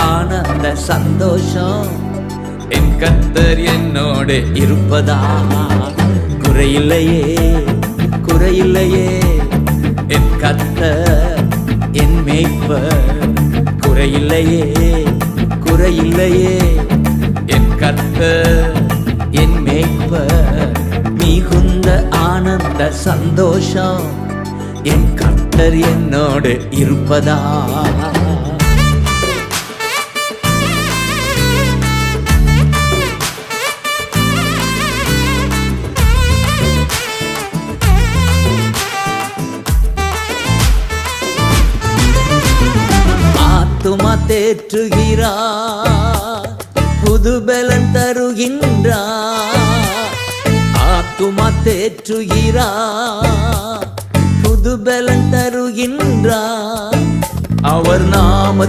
ஆனந்த சந்தோஷம் என் கர்த்தர் என்னோடு இருப்பதா. குறையில்லையே குறையில்லையே என் கர்த்தர் என் மேய்ப்பர். குறையில்லையே குறையில்லையே என் கர்த்தர் என் மேய்ப்பர். மிகுந்த ஆனந்த சந்தோஷம் என் கர்த்தர் என்னோடு இருப்பதா. ஆத்துமா தேற்றுகிறார், புது பலன் தருகின்றார். ஆத்துமா தேற்றுகிறார், புது பலன் தருகின்றார். அவர் நாம